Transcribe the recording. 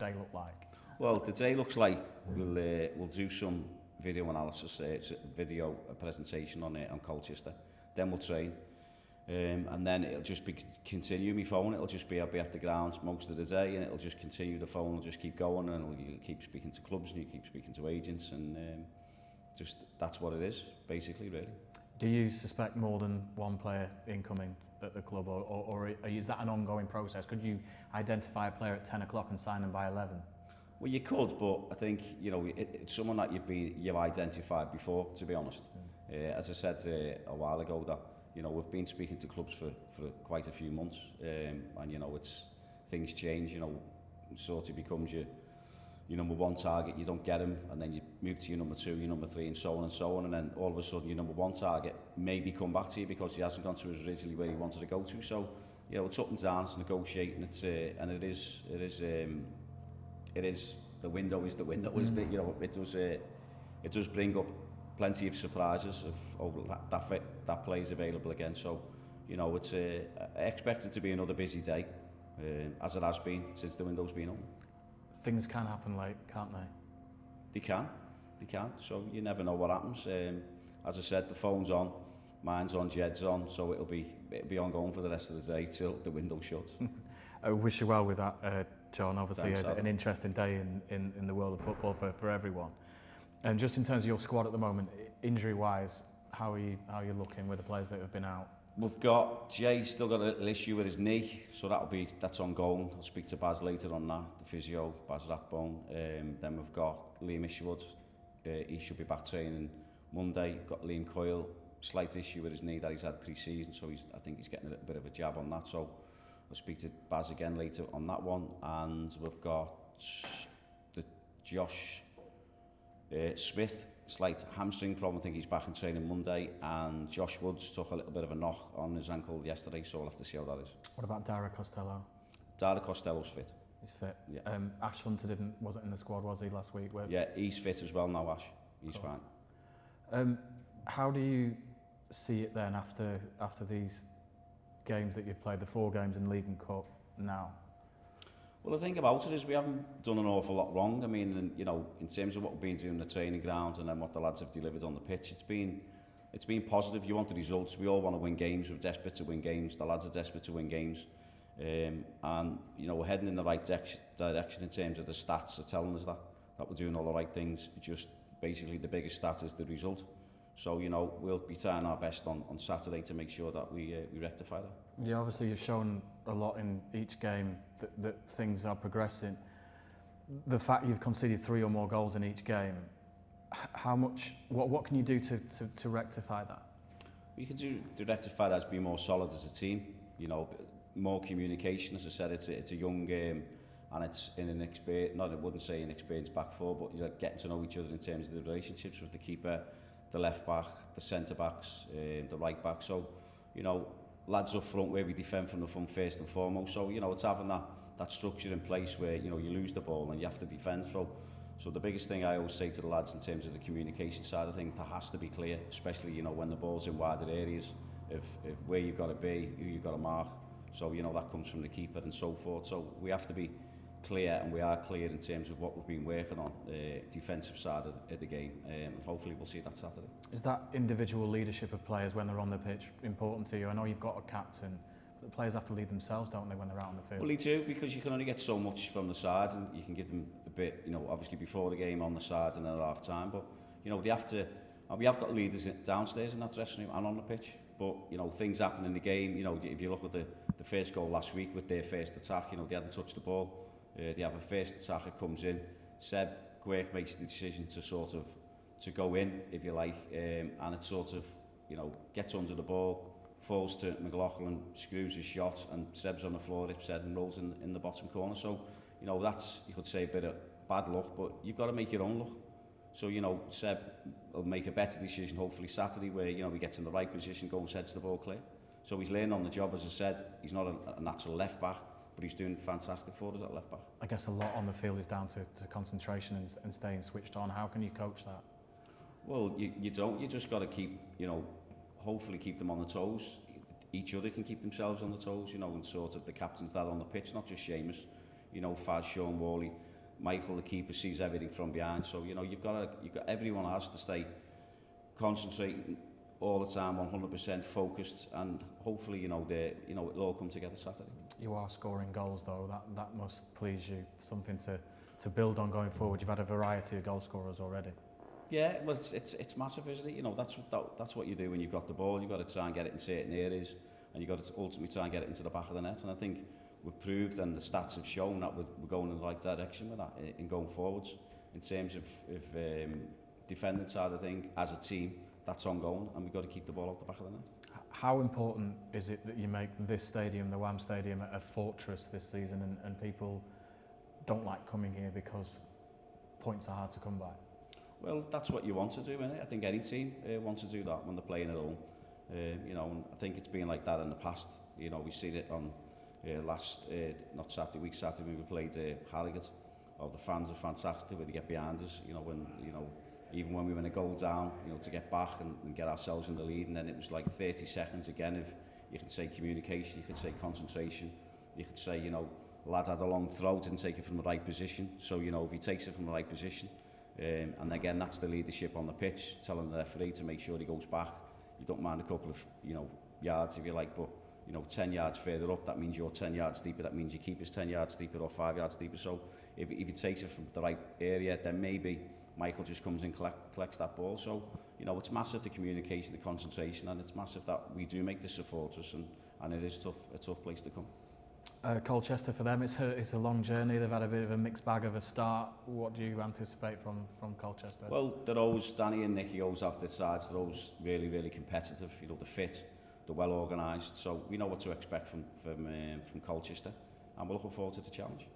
day look like? Well, the day looks like we'll do some video analysis, video presentation on Colchester. Then we'll train. And then it'll just be continue my phone. I'll be at the ground most of the day, and it'll just continue. The phone will just keep going, and you'll keep speaking to clubs, and you keep speaking to agents, and just that's what it is, basically, really. Do you suspect more than one player incoming at the club, or is that an ongoing process? Could you identify a player at 10 o'clock and sign them by 11? Well, you could, but I think it's someone that you've identified before. To be honest, as I said a while ago, that we've been speaking to clubs for quite a few months, and it's things change. Sort of becomes your number one target, you don't get him, and then you move to your number two, your number three, and so on, and then all of a sudden your number one target maybe come back to you because he hasn't gone to originally where he wanted to go to. So it's up and down, it's negotiating, and it is the window is the window, isn't it? It does bring up plenty of surprises of that play's available again. So it's I expect it to be another busy day, as it has been since the window's been open. Things can happen late, can't they? They can. So you never know what happens. As I said, the phone's on, mine's on, Jed's on, so it'll be ongoing for the rest of the day till the window shuts. I wish you well with that, John. Obviously, Thanks, an interesting day in the world of football for everyone. And just in terms of your squad at the moment, injury-wise, how are you looking with the players that have been out? We've got Jay still got a little issue with his knee, so that's ongoing. I'll speak to Baz later on that, the physio, Baz Rathbone. Then we've got Liam Isherwood. He should be back training Monday. Got Liam Coyle, slight issue with his knee that he's had pre-season, so I think he's getting a little bit of a jab on that. So I'll speak to Baz again later on that one. And we've got the Josh Smith, slight hamstring problem. I think he's back in training Monday. And Josh Woods took a little bit of a knock on his ankle yesterday, so we'll have to see how that is. What about Dara Costello? Dara Costello's fit. He's fit. Yeah. Ash Hunter wasn't in the squad, was he, last week? Yeah, he's fit as well now, Ash. He's fine. How do you see it then after these games that you've played, the 4 games in League and Cup now? Well, the thing about it is we haven't done an awful lot wrong. I mean, in terms of what we've been doing in the training ground and then what the lads have delivered on the pitch, it's been positive. You want the results. We all want to win games. We're desperate to win games. The lads are desperate to win games. And we're heading in the right direction in terms of the stats are telling us that we're doing all the right things. Just basically the biggest stat is the result. So we'll be trying our best on Saturday to make sure that we rectify that. Yeah, obviously you've shown a lot in each game that things are progressing. The fact you've conceded 3 or more goals in each game, what can you do to rectify that? We can do to rectify that is be more solid as a team. More communication. As I said, it's a young game, and it's in an experience. Not I wouldn't say an experienced back four, but getting to know each other in terms of the relationships with the keeper, the left back, the centre backs, the right back. So lads up front where we defend from the front first and foremost. So it's having that structure in place where you lose the ball and you have to defend. So the biggest thing I always say to the lads in terms of the communication side of things, that has to be clear, especially when the ball's in wider areas of where you've got to be, who you've got to mark. So that comes from the keeper and so forth. So we have to be clear, and we are clear in terms of what we've been working on, defensive side of the game, and hopefully we'll see that Saturday. Is that individual leadership of players when they're on the pitch important to you? I know you've got a captain, but the players have to lead themselves, don't they, when they're out on the field? Well, they do, because you can only get so much from the side, and you can give them a bit, obviously before the game on the side and then at half time, but they have to. And we have got leaders downstairs in that dressing room and on the pitch, but things happen in the game. If you look at the first goal last week with their first attack, they hadn't touched the ball. They have a first attacker comes in. Seb Quirk makes the decision to go in, if you like, and it gets under the ball, falls to McLaughlin, screws his shot, and Seb's on the floor, hips head, and rolls in the bottom corner. So that's, you could say, a bit of bad luck, but you've got to make your own luck. So Seb will make a better decision hopefully Saturday, where he gets in the right position, goes, heads the ball clear. So he's learning on the job. As I said, he's not a natural left back, but he's doing fantastic for us at left back. I guess a lot on the field is down to concentration and staying switched on. How can you coach that? Well, you don't. You just got to keep, hopefully keep them on the toes. Each other can keep themselves on the toes, and sort of the captain's that on the pitch, not just Seamus. Faz, Sean, Worley, Michael, the keeper, sees everything from behind. So, you know, everyone has to stay concentrating all the time, 100% focused, and hopefully, you know, it'll all come together Saturday. You are scoring goals though, that must please you, something to build on going forward. You've had a variety of goal scorers already. Yeah, well, it's massive, isn't it? You know, that's what you do when you've got the ball. You've got to try and get it in certain areas, and you've got to ultimately try and get it into the back of the net. And I think we've proved, and the stats have shown, that we're going in the right direction with that in going forwards. In terms of defending side of thing, as a team, that's ongoing, and we've got to keep the ball out the back of the net. How important is it that you make this stadium, the WAM Stadium, a fortress this season, and people don't like coming here because points are hard to come by? Well, that's what you want to do, innit? I think any team wants to do that when they're playing at home. You know, and I think it's been like that in the past. You know, we seen it on not Saturday, week Saturday when we played Harrogate. Oh, the fans are fantastic when they get behind us. You know, even when we went a goal down, you know, to get back and get ourselves in the lead, and then it was like 30 seconds again of, you could say communication, you could say concentration, you could say, you know, lad had a long throw, didn't take it from the right position. So, you know, if he takes it from the right position, and again, that's the leadership on the pitch, telling the referee to make sure he goes back. You don't mind a couple of, you know, yards if you like, but, you know, 10 yards further up, that means you're 10 yards deeper, that means your keeper's 10 yards deeper or 5 yards deeper. So if he takes it from the right area, then maybe Michael just comes in, collects that ball. So, you know, it's massive, the communication, the concentration, and it's massive that we do make this a fortress, and it is a tough place to come. Colchester, for them, it's a long journey. They've had a bit of a mixed bag of a start. What do you anticipate from Colchester? Well, Danny and Nicky always have their sides. They're always really, really competitive. You know, they're fit, they're well organised. So we know what to expect from Colchester, and we're looking forward to the challenge.